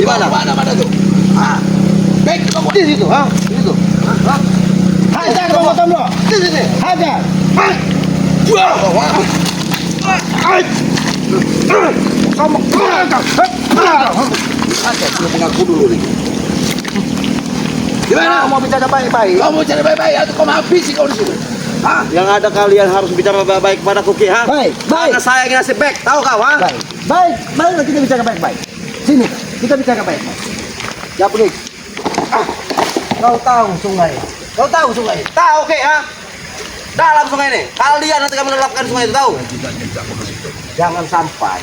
Di mana? Mana tuh? Hah? Baik di bawah. Di situ, ha? Di situ. Ha? Hajar kau potong lo. Di sini. Hajar. Kamu ada belum mengaku dulu nih. Gimana? Kau mau bicara baik-baik. Kamu cari baik-baik atau kau mau habisi kau di sini? Hah? Yang ada kalian harus bicara baik-baik kepada Kuki, ha? Baik, baik. Karena saya yang ngasih back, tahu kau, ha? Baik, baik, baik, kita bicara baik-baik. Sini, kita bicara baik-baik. Ya, please. Kau tahu sungai? Kau tahu sungai? Tahu, Ki, ha? Dalam sungai ini. Kalian nanti akan menerapkan sungai itu, tahu? Jangan sampai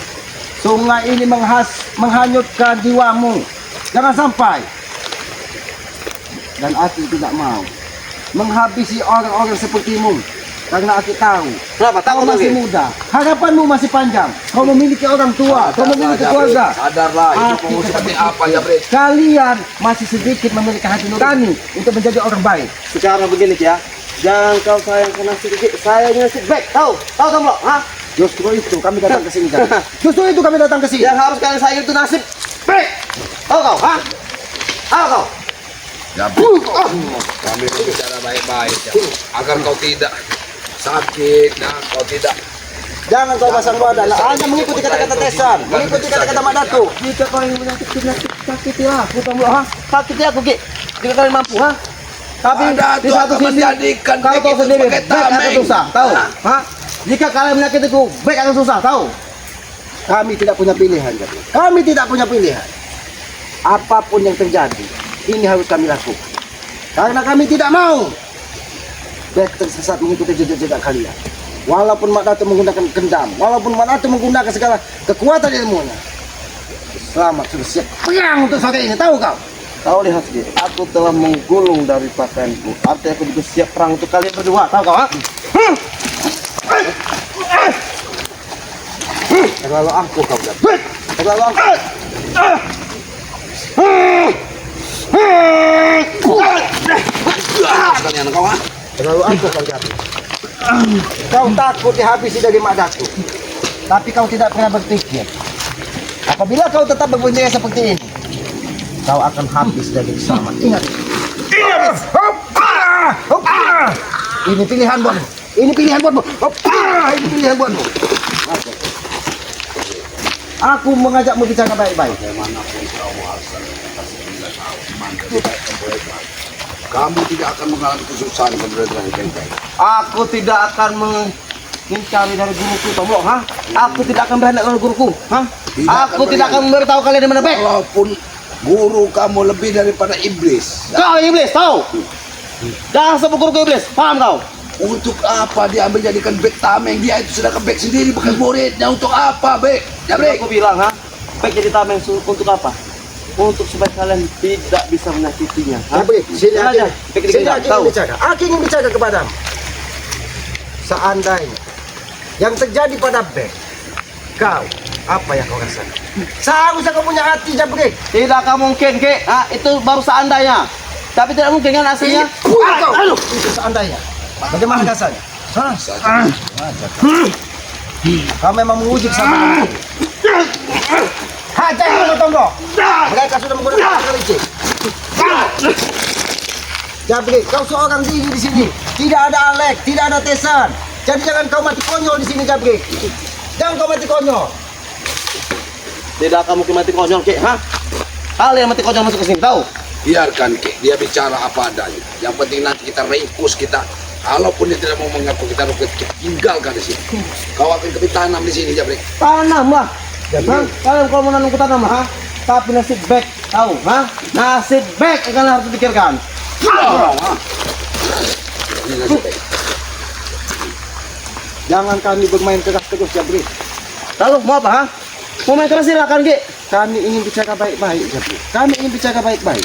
sungai ini menghanyutkan jiwamu. Jangan sampai. Dan aku tidak mau menghabisi orang-orang sepertimu. Karena aku tahu Kenapa? kau Tahu masih Ki? muda, harapanmu masih panjang. Kau memiliki orang tua, kau memiliki keluarga. Sadarlah, itu Aku kamu tidak seperti berpikir. apa ya, Bre? Kalian masih sedikit memiliki hati nurani untuk menjadi orang baik. Sekarang begini, Ki, ya. Jangan kau sayang kena si Kuki, saya yang ngasih back, tahu? Tahu kamu, ha? Justru itu kami datang ke sini. Justru itu kami datang ke sini. Yang harus kalian sayang itu nasib back. Tahu kau, ha? Tahu kau? Ya, kami berbicara baik-baik ya. Agar kau tidak sakit, nah, kau tidak. Jangan kau pasang badan, hanya mengikuti kata-kata Tesan, mengikuti kata-kata Mak Datu. Jika kau yang menyakiti, sakitilah aku, tahu ha? Sakiti aku, Ki. Jika kalian mampu, ha? Tapi Mak di Datu satu akan sisi, menjadikan kau tahu baik itu sendiri, sebagai baik akan tameng. susah, tahu? Ha? Jika kalian menyakitiku, baik akan susah, tahu? Kami tidak punya pilihan, jadi. Kami tidak punya pilihan. Apapun yang terjadi, ini harus kami lakukan. Karena kami tidak mau baik tersesat mengikuti jejak-jejak kalian. Walaupun Mak Datu menggunakan kendam, walaupun Mak Datu menggunakan segala kekuatan ilmunya, selamat sudah siap perang untuk sore ini, tahu kau? Kau lihat, Ki, aku telah menggulung dari pakaianku. Artinya aku juga siap perang untuk kalian berdua, tahu kau, ha? Terlalu angkuh kau, Bang. Terlalu angkuh. Kalian kau, ha? Terlalu angkuh kau jatuh. Kau takut dihabisi dari Mak Datu, tapi kau tidak pernah berpikir apabila kau tetap berbunyi seperti ini, kau akan habis dari selamat. Ingat, ingat. Ini pilihan buatmu. Ini pilihan buatmu. Ini pilihan buatmu. Oke. Aku mengajakmu bicara baik-baik. Kamu tidak akan mengalami kesusahan keberadaan yang baik. Aku tidak akan mencari dari guruku, Tomlok, ha? Aku tidak akan berhendak dari guruku, ha? Aku tidak akan memberitahu kalian di mana baik. Walaupun guru kamu lebih daripada iblis. Kau iblis, tahu? Jangan sebut guruku iblis, paham kau? Untuk apa dia ambil jadikan bek tameng? Dia itu sudah ke bek sendiri bukan muridnya. Untuk apa bek? Ya bek. Aku bilang, ha? Baik jadi tameng untuk apa? Untuk supaya kalian tidak bisa menyakitinya. Ha? Tapi sini Jangan Aki, aja, pikir sini kita Aki tahu. ingin bicara. Aki ingin bicara kepadamu. Seandainya yang terjadi pada Bek, kau apa yang kau rasakan? Seharusnya kau punya hati, Jabrik. Tidak akan mungkin, Ki. Ha? Itu baru seandainya. Tapi tidak mungkin kan hasilnya. Aduh, itu seandainya. Bagaimana rasanya? Hah? Kau memang menguji sama kami. Hajar kamu, Tonggo. Mereka sudah menggunakan kelinci. Jabrik, kau seorang diri di sini. Tidak ada Alek, tidak ada Tesan. Jadi jangan kau mati konyol di sini, Jabrik. Jangan kau mati konyol. Tidak akan mungkin mati konyol, Ki. Ha? Kalian mati konyol masuk ke sini, tahu? Biarkan Ki, dia bicara apa adanya. Yang penting nanti kita ringkus kita. Kalaupun dia tidak mau mengaku kita rukit, kita tinggalkan di sini. Kau akan kami tanam di sini, Jabrik. Tanam lah. Ha? Kalian kalau mau nanam ke tanam, ha? Tapi nasib baik, tahu? Ha? Nasib baik akan harus dipikirkan. Ini nasib baik. Jangan kami bermain keras terus, Jabrik. Lalu mau apa, ha? Mau main keras silakan, Ki. Kami ingin bicara baik-baik, Jabrik. Kami ingin bicara baik-baik.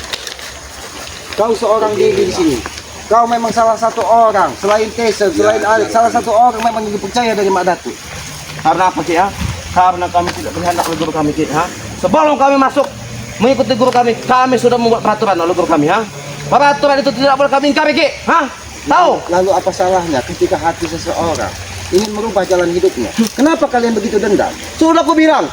Kau seorang diri di sini. Kau memang salah satu orang, selain Tesan, selain Alek, salah satu orang memang yang dipercaya dari Mak Datu. Karena apa, Ki, ha? Karena kami tidak berhendak oleh guru kami, Ki, ha? Sebelum kami masuk mengikuti guru kami sudah membuat peraturan oleh guru kami, ha? Peraturan itu tidak boleh kami ingkari, Ki, ha? Tahu? Lalu apa salahnya ketika hati seseorang ingin merubah jalan hidupnya? Kenapa kalian begitu dendam? Sudah aku bilang,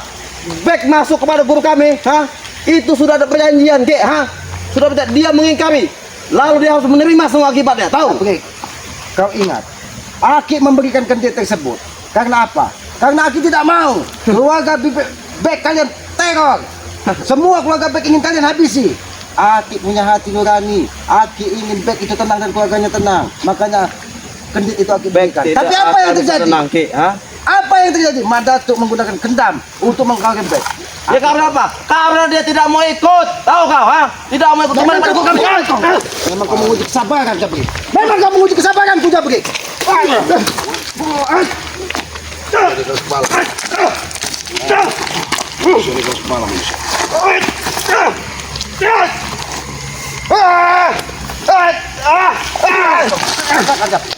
baik masuk kepada guru kami, ha? Itu sudah ada perjanjian, Ki, ha? Sudah ada, dia mengingkari. Lalu dia harus menerima semua akibatnya, tahu? Oke, kau ingat, Aki memberikan kendit tersebut. Karena apa? Karena Aki tidak mau keluarga Bek kalian teror. Semua keluarga Bek ingin kalian habisi. Aki punya hati nurani. Aki ingin Bek itu tenang dan keluarganya tenang. Makanya kendit itu Aki berikan. Tidak Tapi apa yang akan terjadi? tenang, Ki, ha? Apa yang terjadi? Madatuk menggunakan kendam untuk mengkalahkan Bek. Ya karena apa? Karena dia tidak mau ikut. Tahu kau, ha? Tidak mau ikut kembali pada kami. Memang kau menguji kesabaran, Jabri. Memang kau menguji kesabaranku, Jabri. Jadi keras kepala. Jadi keras kepala manusia.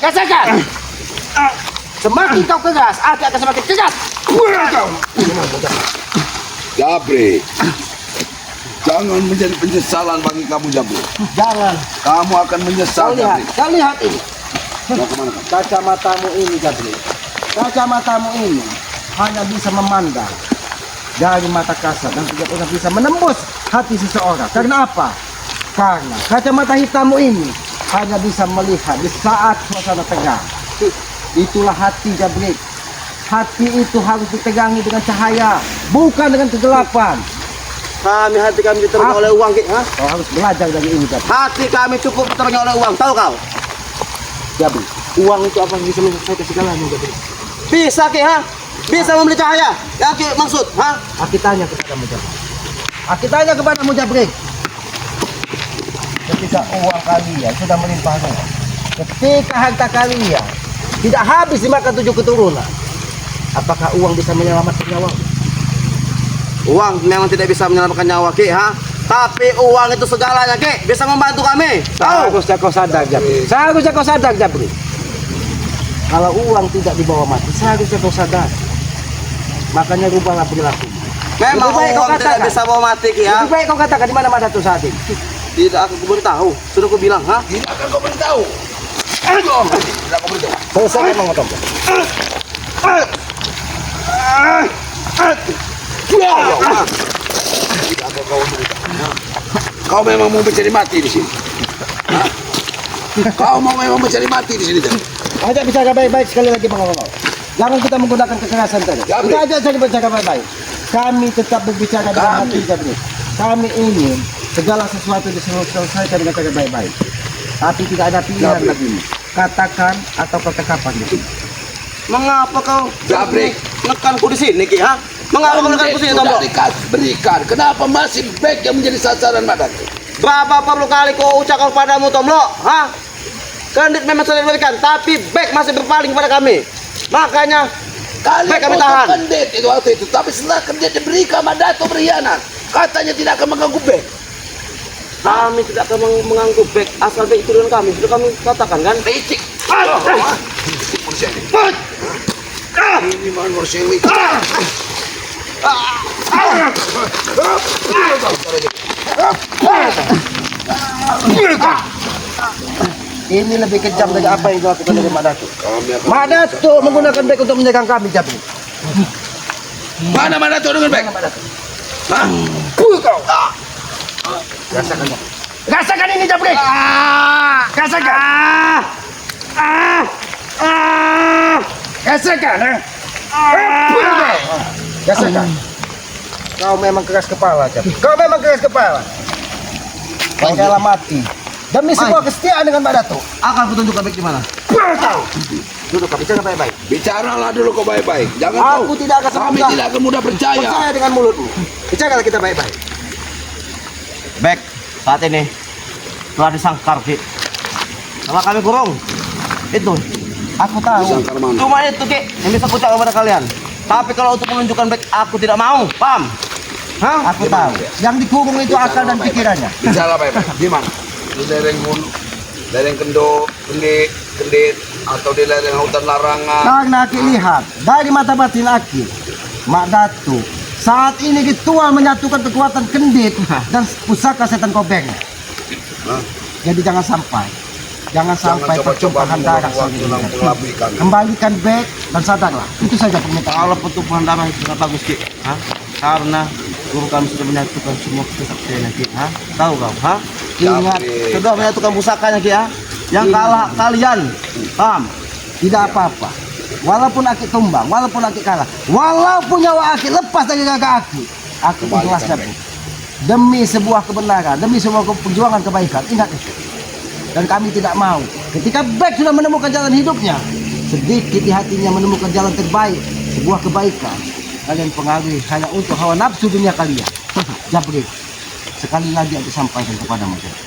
Rasakan. Semakin kau keras, Aki akan semakin keras. Jabri, jangan menjadi penyesalan bagi kamu Jabri. Jangan. Kamu akan menyesal Jabri. Kau lihat ini. Mau kemana kamu? Kacamatamu ini, Jabri. Kacamatamu ini hanya bisa memandang dari mata kasar dan tidak pernah bisa menembus hati seseorang. Karena apa? Karena kacamata hitammu ini hanya bisa melihat di saat suasana tegang. Itulah hati, Jabri. Hati itu harus ditegangi dengan cahaya, bukan dengan kegelapan. Hati kami diterangi oleh uang, Ki, ha? Kau harus belajar dari ini, Jabri. Hati kami cukup diterangi oleh uang, tahu kau? Jabri, uang itu apa yang bisa menyelesaikan segalanya, Jabri? Bisa, Ki, ha? Bisa membeli cahaya. Ya, Ki, maksud, ha? Aku tanya kepadamu, Jabri. Aku tanya kepadamu, Jabri. Ketika uang kalian sudah melimpah ruah, ketika harta kalian tidak habis dimakan 7 keturunan, apakah uang bisa menyelamatkan nyawa? Uang memang tidak bisa menyelamatkan nyawa, Ki, ha? Tapi uang itu segalanya, Ki. Bisa membantu kami. Tahu? Seharusnya kau sadar, Jabri. Seharusnya kau sadar, Jabri. Kalau uang tidak dibawa mati, seharusnya kau sadar. Makanya rubahlah perilaku. Memang Lebih baik kau uang tidak katakan. bisa bawa mati, Ki, ha? Lebih baik kau katakan di mana Madatuk saat ini. Tidak aku beritahu. Sudah aku bilang, ha? Tidak akan kau beritahu. Tidak kau beritahu. Selesai mengotong. Ya Allah. Tidak akan kau beritahu. Kau memang mau mencari mati di sini. Hah? Kau mau memang mencari mati di sini. Jabri. Ajak bicara baik-baik sekali lagi Bang Ngomong. Jangan kita menggunakan kekerasan tadi. Jabri. Kita ajak saja bicara baik-baik. Kami tetap berbicara dengan hati, Jabri. Kami ingin segala sesuatu diselesaikan dengan cara baik-baik. Tapi tidak ada pilihan Jabri. lagi. Katakan atau ketekapan di sini. Mengapa kau Jabri. menekanku di sini, Ki, ha? Mengapa kau menekanku di sini, Sudah Tombok? berikan. Kenapa masih Bek yang menjadi sasaran Madatuk? Berapa perlu kali kau ucapkan padamu, Tomlo? Ha? Kendit memang sudah diberikan, tapi Bek masih berpaling kepada kami. Makanya Kalian Bek kami potong tahan. Kendit itu waktu itu, tapi setelah Kendit diberikan Madatuk berkhianat, katanya tidak akan mengganggu Bek. Kami tidak akan mengganggu Bek asal Bek itu dengan kami. Sudah kami katakan kan? Licik. Licik manusia ini. Ini manusia yang licik. Ini lebih kejam dari apa yang dilakukan dari Madatuk. Kami akan Madatuk menggunakan Bek untuk menyerang kami, Jabri. Mana Madatuk dengan Bek? Hah? Rasakan. Rasakan ini, Jabri. Rasakan. Rasakan. Rasakan. Kau memang keras kepala, Jabri. Kau memang keras kepala. Kau rela mati demi sebuah kesetiaan dengan Madatuk. Akan kutunjukkan Bek di mana. Duduk, kau bicara baik-baik. Bicaralah dulu kau baik-baik. Jangan Aku tidak akan kami semudah tidak akan mudah percaya. percaya dengan mulutmu. Bicaralah kita baik-baik. Bek, saat ini telah disangkar, Ki. Sama kami kurung. Itu. Aku tahu. Sangkar mana? Cuma itu, Ki, yang bisa kucapkan kepada kalian. Tapi kalau untuk menunjukkan Bek, aku tidak mau. Paham? Hah? Aku tahu. Yang dikurung itu akal dan pikirannya. Bicara baik-baik. Di mana? Di lereng Hulu, lereng Kendo, Kendit, atau di lereng hutan larangan. Karena Aki lihat dari mata batin Aki, Mak Datu saat ini Ketua menyatukan kekuatan Kendit dan pusaka setan Kobeng. Hah? Jadi jangan sampai Jangan coba-coba pertumpahan darah waktu sendiri. mengelabui kami. Kembalikan Bek dan sadarlah. Itu saja permintaan. Kalau pertumpahan darah itu tidak bagus, Ki. Hah? Karena Guru kami sudah menyatukan semua kesaktiannya Ki, ha? Tahu kau, ha? Ingat, Jabrik. sudah menyatukan pusakanya Ki, ha? Yang kalah kalian, paham? Tidak apa-apa. Walaupun Aki tumbang, walaupun Aki kalah, walaupun nyawa Aki lepas dari gagak Aki ikhlas Jabrik. Demi sebuah kebenaran, demi sebuah perjuangan kebaikan, ingat itu. Dan kami tidak mau. Ketika Bek sudah menemukan jalan hidupnya, sedikit di hatinya menemukan jalan terbaik, sebuah kebaikan, kalian pengaruhi hanya untuk hawa nafsu dunia kalian. Jabrik, sekali lagi aku sampaikan kepadamu, Jabrik.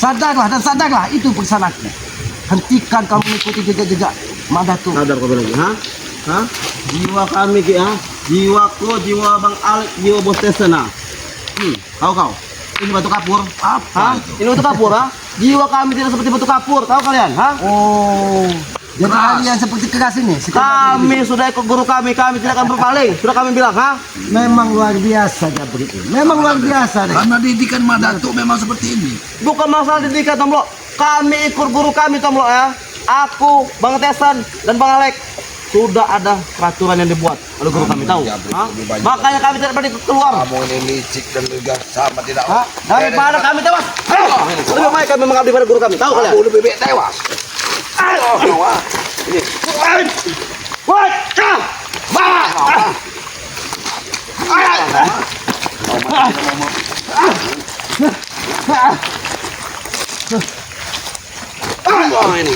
Sadarlah dan sadarlah, itu pesan Aki. Hentikan kamu mengikuti jejak-jejak Madatuk. Sadar kau bilang, ha? Ha? Jiwa kami Ki, ha? Jiwaku, jiwa Bang Alex, jiwa Bos Tesen, ha? Kau. Ini batu kapur. Apa? Ini batu kapur, ha? Jiwa kami tidak seperti batu kapur, tahu kalian, ha? Oh, jadi Keras. kalian seperti keras ini. Kami sudah ikut guru kami tidak akan berpaling. Sudah kami bilang, ha? Memang luar biasa Jabrik ini. Memang luar biasa deh. Karena didikan Madatuk memang seperti ini. Bukan masalah didikan, Tomlo. Kami ikut guru kami, Tomlo, ya. Aku, Bang Tesan, dan Bang Alek. Sudah ada peraturan yang dibuat oleh guru kami, tahu? Jabrik, Ha? lebih banyak. Makanya kami tidak berani keluar. Kamu ini licik dan juga sama tidak. Ha? Daripada kami tewas. Lebih baik kami mengabdi pada guru kami, tahu kalian? Kamu lebih baik tewas. Ini. Woi, kau! Wah ini.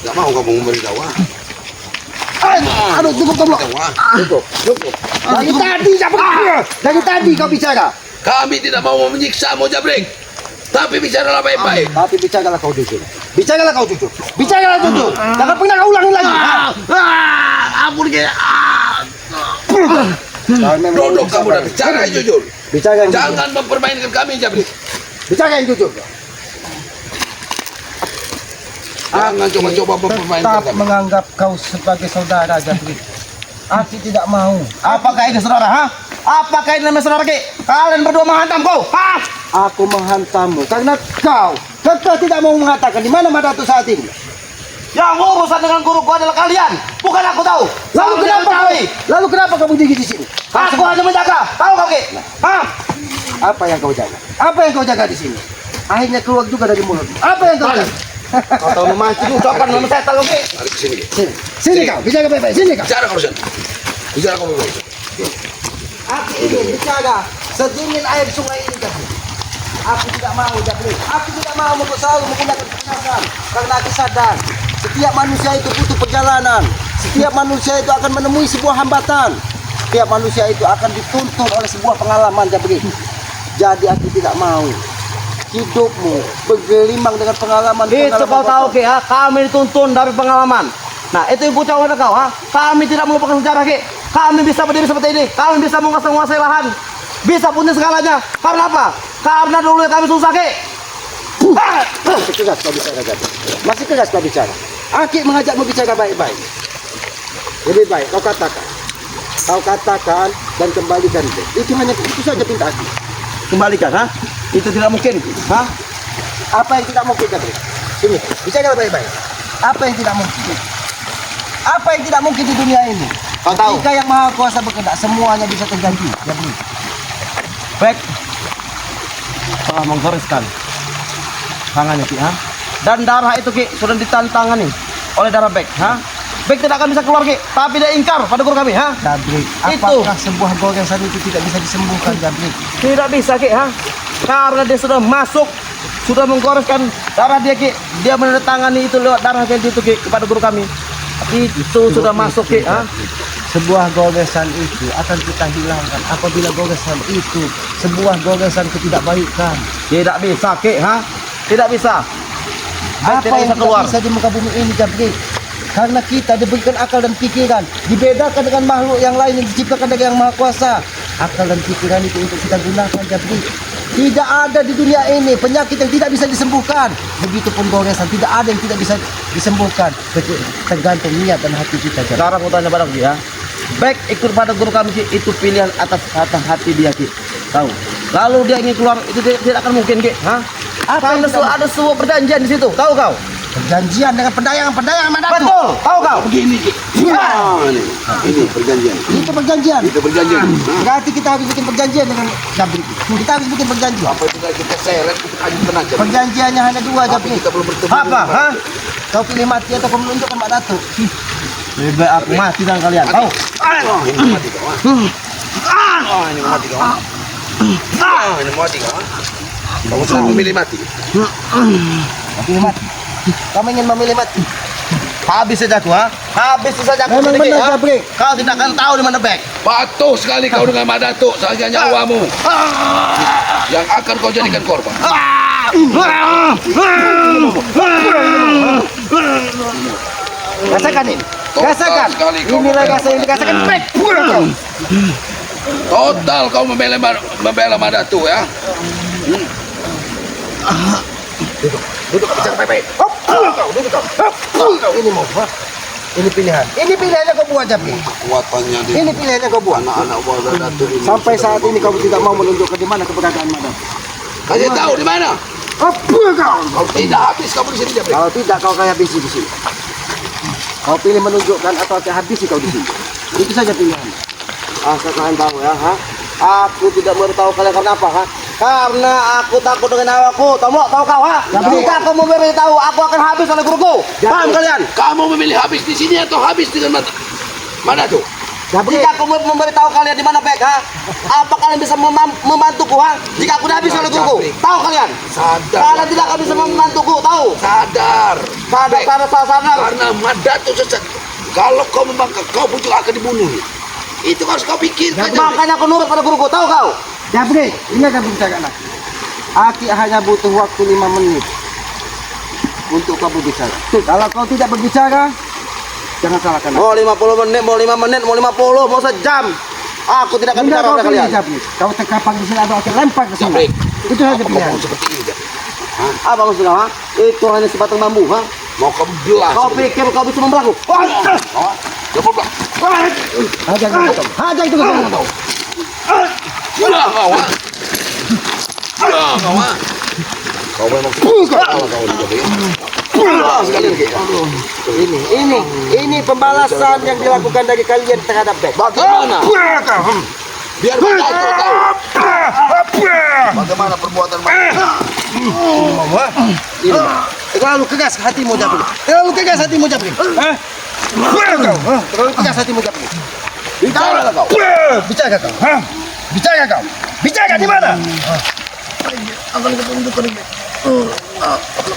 Tidak mau kamu memberitahu. Aduh, cukup Tomlo. Cukup. Dari tadi Jabrik. Dari tadi kau bicara. Kami tidak mau menyiksamu, Jabrik. Tapi bicaralah baik-baik. Tapi bicaralah kau jujur. Bicaralah kau jujur. Bicaralah jujur. Jangan pernah kau ulangi lagi. Ampun Ki. Duduk Duduk kamu dan bicara yang jujur. Bicara yang jujur. Jangan mempermainkan kami, Jabrik. Bicara yang jujur. Jangan coba-coba mempermainkan Tetap kami. menganggap kau sebagai saudara Jabrik. Aki tidak mau. Apakah ini saudara? Ha? Apakah ini namanya saudara Ki? Kalian berdua menghantam kau. Ha? Aku menghantammu karena kau kekeh tidak mau mengatakan di mana Madatuk saat ini. Yang urusan dengan guruku adalah kalian, bukan aku, tahu. Lalu kenapa kamu diri di sini? Aku hanya menjaga, tahu kau Ki? Ha? Apa yang kau jaga? Apa yang kau jaga di sini? Akhirnya keluar juga dari mulut. Apa yang kau jaga? Kau tahu memancing ucapan nama saya, tahu Ki? Mari ke sini, Ki. Sini, sini kau, bicara baik-baik. Sini kau. Bicara kau Sen. Bicara kau baik-baik. Aku ini bicara sedingin air sungai ini Jabrik. Aku tidak mau Jabrik. Aku tidak mau selalu menggunakan kekerasan karena aku sadar setiap manusia itu butuh perjalanan. Setiap manusia itu akan menemui sebuah hambatan. Setiap manusia itu akan dituntun oleh sebuah pengalaman Jabrik. Jadi aku tidak mau hidupmu bergelimang dengan pengalaman. Itu kau tahu Ki, ha? Kami dituntun dari pengalaman. Nah, itu yang kucau pada kau, ha? Kami tidak melupakan sejarah Ki. Kami bisa berdiri seperti ini. Kami bisa menguasai lahan. Bisa punya segalanya. Karena apa? Karena dulu kami susah Ki. Masih keras kau bicara Jabrik. Masih keras kau bicara. Aki mengajakmu bicara baik-baik. Lebih baik kau katakan. Kau katakan dan kembalikan itu. Itu saja pinta Aki. Kembalikan, ha? Itu tidak mungkin, ha? Apa yang tidak mungkin Jabrik? Sini, bicara baik-baik. Apa yang tidak mungkin? Apa yang tidak mungkin di dunia ini? Kau tahu? Ketika yang maha kuasa berkehendak, semuanya bisa terjadi. Jabrik. Baik. Telah menggoreskan tangannya Ki, ha? Dan darah itu Ki sudah ditantangani oleh darah Bek, ha? Bek tidak akan bisa keluar Ki, tapi dia ingkar pada guru kami, ha? Jabrik, Itu. apakah sebuah goresan itu tidak bisa disembuhkan Jabrik? Tidak bisa Ki, ha? Karena dia sudah masuk, sudah menggoreskan darah dia Ki. Dia menandatangani itu lewat darah dia itu Ki kepada guru kami. Itu sudah masuk Ki, ha? Sebuah goresan itu akan kita hilangkan apabila goresan itu sebuah goresan ketidakbaikan. Tidak bisa Ki, ha? Tidak bisa. Bek Apa tidak yang bisa keluar. tidak bisa di muka bumi ini Jabrik? Karena kita diberikan akal dan pikiran, dibedakan dengan makhluk yang lain yang diciptakan dari yang maha kuasa. Akal dan pikiran itu untuk kita gunakan Jabrik. Tidak ada di dunia ini penyakit yang tidak bisa disembuhkan. Begitupun goresan, tidak ada yang tidak bisa disembuhkan. Tergantung niat dan hati kita Jabrik. Sekarang aku tanya pada Ki, ya. Baik ikut pada guru kami Ki, itu pilihan atas kata hati dia Ki. Tahu? Lalu dia ingin keluar, itu tidak akan mungkin Ki, ha? Karena ada sebuah perjanjian di situ, tahu kau? Perjanjian dengan pedayang Madatu. Betul. Tahu kau? Begini, Ki. Ini perjanjian. Itu perjanjian. Itu perjanjian. Berarti kita harus bikin perjanjian dengan Jabrik. Kita harus bikin perjanjian. Apa itu kita seret, kita ajukan aja. Perjanjiannya hanya dua, Tapi Jabrik. kita belum bertemu. Apa? Hah? Kau pilih mati atau kau menunjukkan Mak Datuk? Lebih baik aku mati dengan kalian. Tahu? Ini mati kawan. Ini mati kawan. Ini mati kawan. Kamu sudah memilih mati. Kau pilih mati. Kamu ingin memilih mati? Habis saja aku, ha? Habis saja aku. Memang sedikit, benar, ha? Jabrik. Kau tidak akan tahu di mana Bek. Patuh sekali kau dengan Mak Datuk saja nyawamu yang akan kau jadikan korban. Rasakan ini. Total Rasakan. sekali kau Inilah rasa yang dirasakan Bek. Total kau membela Mak Datuk ya. Duduk bicara baik-baik. Ini mau, ha? Ini pilihan. Ini pilihannya kau buat, Jabrik. Kekuatannya di Ini pilihannya kau buat. anak-anak Mak Datuk ini. Sampai saat ini kau tidak mau menunjukkan di mana keberadaan Mak Datuk. Kasih tahu di mana? Apa kau? Kau tidak habis kamu di sini Jabrik. Kalau tidak kau akan habisi di sini. Kau pilih menunjukkan atau akan habisi kau di sini. Itu saja pilihan. Asal kalian tahu ya, ha? Aku tidak memberitahu kalian karena apa, ha? Karena aku takut dengan nyawaku. Tahu kau, ha? Jika aku memberitahu, aku akan habis oleh guruku. Paham kalian? Kamu memilih habis di sini atau habis dengan Mak Datuk? Jika aku memberitahu kalian di mana Bek, ha? Apa kalian bisa membantuku, ha? Jika aku dah habis oleh guruku. Tahu kalian? Sadar. Kalian tidak akan bisa membantuku, tahu? Sadar. Bek, Sadar. karena Mak Datuk sesat. Kalau kau membangkang, kau pun juga akan dibunuh. Itu harus kau pikirkan. Jabrik. Makanya aku nurut pada guruku, tahu kau? Jabrik, ini akan berbicara anak. Aki hanya butuh waktu 5 menit untuk kau berbicara. Kalau kau tidak berbicara, jangan salahkan aku. Mau 50 menit, mau 5 menit, mau 50, mau sejam. Aku tidak akan bicara pada kalian. Jabrik. Kau terkapar di sini atau aku lempar ke sini. Jabrik. Itu saja Apa kau pilihan. mau seperti ini, Jabrik? Apa maksudnya, ha? Itu hanya sebatang bambu, ha? Mau kamu belah? Kau pikir kau bisa membelaku? Coba belah. Hajar itu. Hajar itu ke sana. Belah kau, ha? Belah kau, ha? Kau memang salah kau ini, Jabrik. Belah sekali lagi. Ini pembalasan yang dilakukan dari kalian terhadap Bek. Bagaimana? Biar Mak Datuk tahu. Bagaimana perbuatan Mak Datuk? Ini. Terlalu keras hatimu, Jabrik. Terlalu keras hatimu, Jabrik. Hah? Terlalu keras hatimu, Jabrik. Bicara kau. Bicara kau. Bicara kau. Bicara di mana? Akan ketunjukkan ini.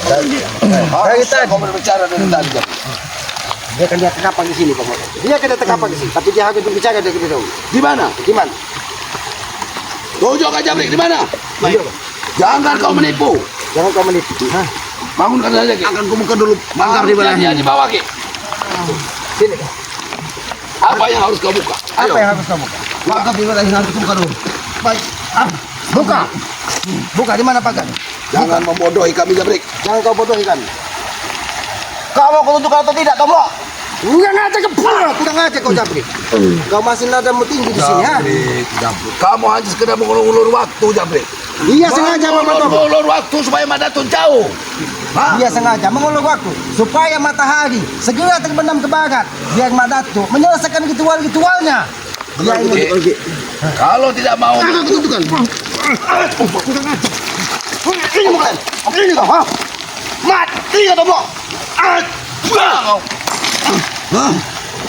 Dari tadi. Kau berbicara dari tadi, Jabrik. Dia akan lihat terkapar di sini, Pak. Dia akan terkapar di sini, tapi dia harus berbicara dari dahulu. Di mana? Di mana? Tunjukkan Jabrik di mana? Jangan kau menipu. Jangan kau menipu. Hah? Bangunkan saja, Ki. Akan kubuka dulu bangkar di Dia belakang. di bawah, Ki. Sini. Apa yang harus kau buka? Ayo. Apa yang harus kamu buka? Bangkar di belakang, harus kubuka dulu. Baik. Buka. Buka di mana pagar? Jangan membodohi kami, Jabrik. Jangan kau bodohi kami. Kau mau kau tunjukkan atau tidak, Tombok? Enggak ngajak ke Tidak ngajak kau, Jabrik. Kau masih nadamu tinggi di sini, ha? Jabrik. Kamu hanya sekedar mengulur-ulur waktu, Jabrik. Dia sengaja memotong. Mengulur waktu supaya Mak Datuk jauh. Hah? Dia sengaja mengulur waktu supaya matahari segera terbenam ke barat biar Mak Datuk menyelesaikan ritual-ritualnya. Dia ingin Ki, kalau tidak mau tunjukkan. Ini bukan. Ini kau, ha? Mati kau, Tombok. kau.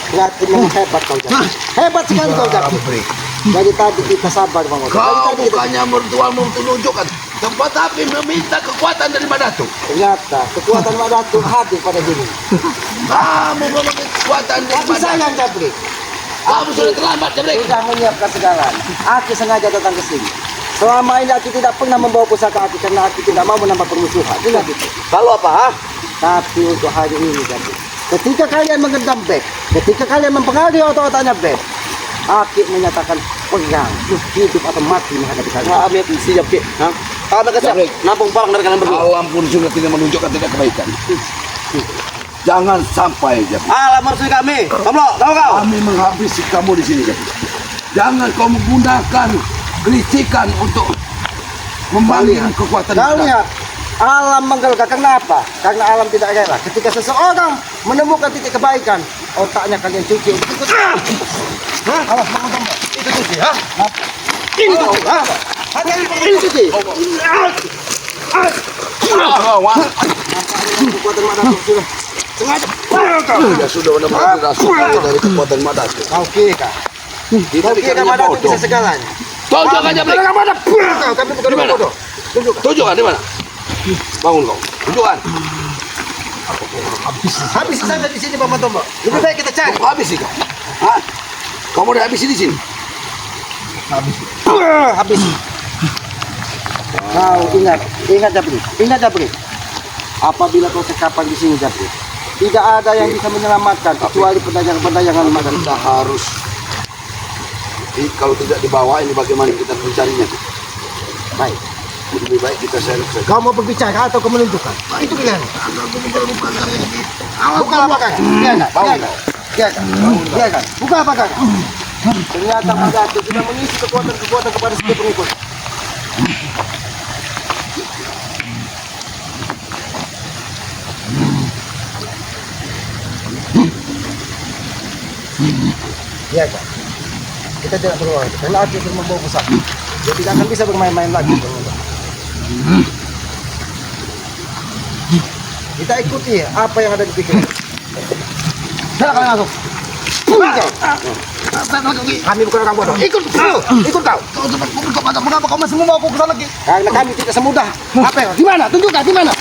Berarti memang hebat kau, Jabrik. Hebat sekali kau, Jabrik. Dari tadi kita sabar, Bang. Kau bukannya mertuamu menunjukkan tempat api meminta kekuatan dari Mak Datuk. Ternyata kekuatan Mak Datuk hadir pada diri. Kamu meminta kekuatan dari Tapi Mak Datuk. sayang, Jabrik. Kamu sudah terlambat, Jabrik. Sudah menyiapkan segalanya. Aku sengaja datang ke sini. Selama ini aku tidak pernah membawa pusaka aku karena aku tidak mau menambah permusuhan. Ingat itu. Lalu apa, ha? Tapi untuk hari ini, Jabrik, ketika kalian mengendam Bek, ketika kalian mempengaruhi otak-otaknya Bek, aku menyatakan perang, hidup atau mati menghadapi kalian. Kami siap, Ki. Ha? Kami akan siap. Jabrik. Nampung parang dari kalian berdua. Alam pun sudah tidak menunjukkan tidak kebaikan. Jangan sampai, Jabrik. Alam maksud kami. Tomlo, tahu kau? Kami menghabisi kamu di sini, Jabrik. Jangan kau menggunakan kelicikan untuk membangun kekuatan Kau kita. lihat, Alam menggelegak. Kenapa? Karena alam tidak rela. Ketika seseorang menemukan titik kebaikan, otaknya kalian cuci untuk ikut. Hah? Awas, bangun. Itu cuci, ha? Ini cuci, ha? Ini cuci. Kekuatan mak datuk sudah. Sengaja. Ya sudah benar-benar dirasuki dari kekuatan mak datuk. Kau kira? Kita Kau kira mak datuk bisa segalanya? Tunjuk aja, Blik. Kami bukan orang bodoh. Tunjukkan. Tunjukkan di mana? Bangun kau. Tunjukkan. Habis saja di sini, Pak Matombo. Lebih baik kita cari. Kau habis kau. Hah? Kamu udah habis di sini? Habis. Kau ingat Jabri. Ingat Jabri. Apabila kau sekapan di sini Jabri, tidak ada yang bisa menyelamatkan kecuali pedagang-pedagangan makan. Kita harus. Jadi kalau tidak dibawa ini bagaimana kita mencarinya? Baik. Lebih baik kita seret saja. Kau mau berbicara atau kau menunjukkan? Itu pilihan. Buka apa kan? Biarkan. Buka apa kan? Ternyata Pak Datuk sudah mengisi kekuatan-kekuatan kepada setiap pengikut. Biarkan. Kita tidak perlu lagi. Karena aku sudah membawa pusaka. Dia tidak akan bisa bermain-main lagi. Kita ikuti apa yang ada di pikiran. Silakan masuk. Kami bukan orang bodoh. Ikut kau. Mengapa kau masih membawa aku ke sana lagi? Karena kami tidak semudah. Apa yang? Di mana? Tunjukkan di mana.